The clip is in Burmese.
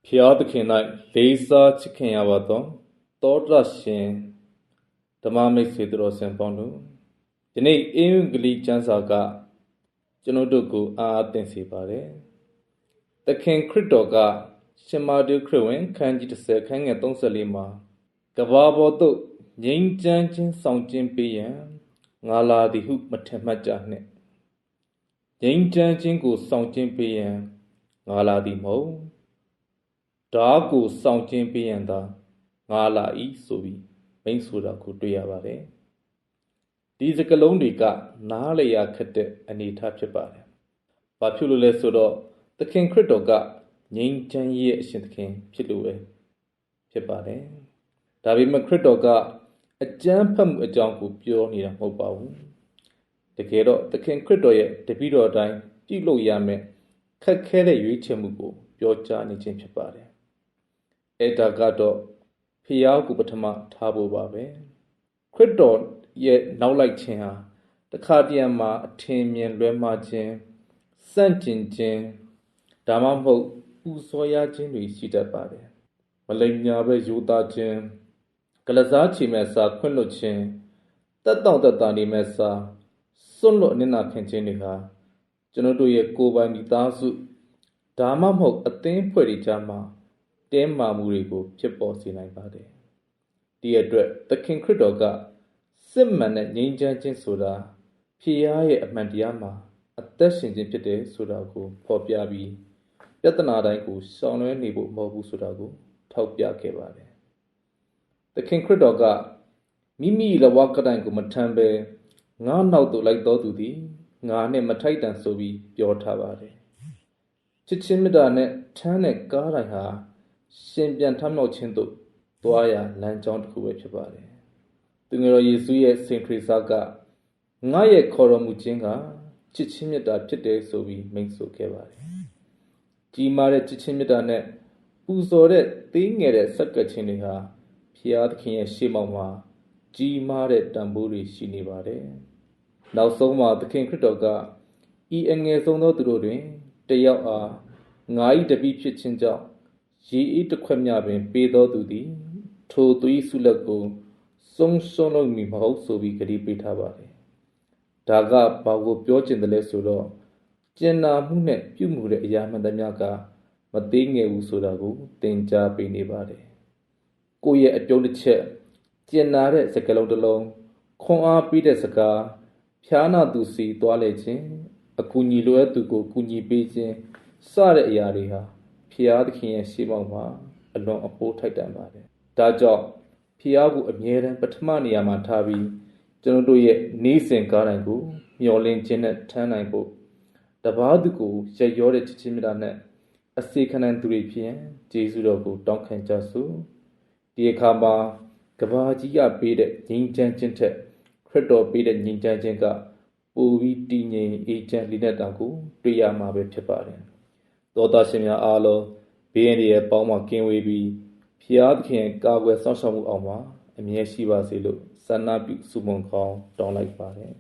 ဖျားသခင်၌လေးစားချစ်ခင်ရပါသောသောတရှင်ဓမ္မမိတ်ဆွေတို့ဆင်ပေါင်းတို့ဒီနေ့အင်္ဂလိပ်ကျမ်းစာကကျွန်တော်တို့ကိုအားအသင်စေပါတယ်သခင်ခရစ်တော်ကရှင်မာတုခရစ်ဝင်ခန်းကြီး30ခန်းငယ်34မှာကဘာပေါ်သို့ငြိမ်းချမ်းခြင်းဆောင်ခြင်းပေးရန်ငါလာသည်ဟုမထင်မှတ်ကြနှင့်ငြိမ်းချမ်းခြင်းကိုဆောင်ခြင်းပေးရန်ငါလာသည်မဟုတ်ဓာကိုဆောင်ခြင်းပေးရန်သာငါလာ၏ဆိုပြီးမိန့်ဆိုတာကိုတွေ့ရပါတယ်ဒီစကားလုံးတွေကနားလည်ရခက်တဲ့အနေအထားဖြစ်ပါတယ်ဘာဖြစ်လို့လဲဆိုတော့သခင်ခရစ်တော်ကငြိမ်းချမ်းရေးရဲ့အရှင်သခင်ဖြစ်လို့ပဲဖြစ်ပါတယ်ဒါပေမဲ့ခရစ်တော်ကအကျမ်းဖတ်မှုအကြောင်းကိုပြောနေတာမဟုတ်ပါဘူးတကယ်တော့သခင်ခရစ်တော်ရဲ့တပည့်တော်တိုင်းပြုလုပ်ရမယ်ခက်ခဲတဲ့ရွေးချယ်မှုကိုပြောကြားနေခြင်းဖြစ်ပါတယ်အဲ့ဒါကတော့ဖျားကိုပထမထားဖို့ပါပဲခရစ်တော်ရဲ့နောက်လိုက်ခြင်းဟာတခါတရံမှာအထင်မြင်လွဲမှားခြင်းစန့်ကျင်ခြင်းဒါမှမဟုတ်ပူဇော်ရခြင်းတွေရှိတတ်ပါတယ်မလိမ်ညာပဲယူသားခြင်းကလစားချီမဲ့စာခွင့်လွတ်ခြင်းတက်တောင့်တက်တာနေမဲ့စာစွန့်လွတ်အနစ်နာခံခြင်းတွေဟာကျွန်တော်တို့ရဲ့ကိုယ်ပိုင်မိသားစုဒါမှမဟုတ်အသင်းဖွဲ့တွေကြားမှာတင်းမာမှုတွေကိုဖြစ်ပေါ်စေနိုင်ပါတယ်ဒီအတွက်သခင်ခရစ်တော်ကစစ်မှန်တဲ့ငြိမ်းချမ်းခြင်းဆိုတာဖျားရဲ့အမှန်တရားမှာအသက်ရှင်ခြင်းဖြစ်တယ်ဆိုတာကိုဖော်ပြပြီးပြဿနာတိုင်းကိုရှောင်လွှဲနေဖို့မဟုတ်ဘူးဆိုတာကိုထောက်ပြခဲ့ပါတယ်သခင်ခရစ်တော်ကမိမိလဝကတိုင်ကိုမထမ်းပဲငါနောက်သို့လိုက်တော်သူသည်ငါနဲ့မထိုက်တန်ဆိုပြီးပြောထားပါတယ်ချစ်ချင်းမေတ္တာနဲ့ထမ်းတဲ့ကားတိုင်းဟာရှင်ပြန်ထမြောက်ခြင်းသို့သွားရလမ်းကြောင်းတစ်ခုပဲဖြစ်ပါတယ်သူငယ်တော်ယေရှုရဲ့စင်ခရစ်စာကငါရဲ့ခေါ်တော်မူခြင်းကချစ်ချင်းမေတ္တာဖြစ်တယ်ဆိုပြီးမိန့်ဆိုခဲ့ပါတယ်ကြီးမားတဲ့ချစ်ချင်းမေတ္တာနဲ့ပူဇော်တဲ့သေးငယ်တဲ့ဆက်ကပ်ခြင်းတွေဟာဖျားသခင်ရဲ့ရှေ့မှောက်မှာကြီးမားတဲ့တန်ဖိုးတွေရှိနေပါတယ်နောက်ဆုံးမှာသခင်ခရစ်တော်ကဤအငယ်ဆုံးသောသူတို့တွင်တယောက်အားငါ၏တပည့်ဖြစ်ခြင်းကြောင့်ရေဤတစ်ခွက်မြပင်ပေးတော်သူသည်ထိုသူ၏ဆုလက်ကိုဆုံးရှုံးလို့မည်မဟုတ်ဆိုပြီးဂရုပေးထားပါတယ်ဒါကဘာကိုပြောချင်တယ်လဲဆိုတော့ကျင်နာမှုနဲ့ပြုမှုတဲ့အရာမှန်သမျှကမသေးငယ်ဘူးဆိုတာကိုသင်ကြားပေးနေပါတယ်ကိုယ့်ရဲ့အပြုံးတစ်ချက်ကျင်နာတဲ့စကားလုံးတစ်လုံးခွန်အားပေးတဲ့စကားဖျားနာသူစီသွားလေခြင်းအကူအညီလိုအပ်သူကိုကူညီပေးခြင်းစတဲ့အရာတွေဟာဖျားသခင်ရဲ့ရှေ့မှောက်မှာအလွန်အဖိုးထိုက်တန်ပါတယ်ဒါကြောင့်ဖျားကိုအမြဲတမ်းပထမနေရာမှာထားပြီးကျွန်တော်တို့ရဲ့နေ့စဉ်ကားတိုင်းကိုမျှော်လင့်ခြင်းနဲ့ထမ်းနိုင်ဖို့တပါးသူကိုရက်ရောတဲ့ချစ်ချင်းမေတ္တာနဲ့အစေခံတဲ့သူတွေဖြစ်ရင်ယေရှုတော်ကိုတောင်းခံကြစို့ဒီအခါမှာကဘာကြီးကပေးတဲ့ငြိမ်းချမ်းခြင်းထက်ခရစ်တော်ပေးတဲ့ငြိမ်းချမ်းခြင်းကပိုပြီးတည်ငြိမ်အေးချမ်းလေးနက်တာကိုတွေ့ရမှာပဲဖြစ်ပါတယ်သောသားရှင်များအားလုံးဘေးရန်ရဲ့ပေါင်းမှကင်းဝေးပြီးဖျားသခင်ကာကွယ်စောင့်ရှောက်မှုအောင်မှာအမြဲရှိပါစေလို့ဆန္ဒပြုဆုမွန်ကောင်းတောင်းလိုက်ပါတယ်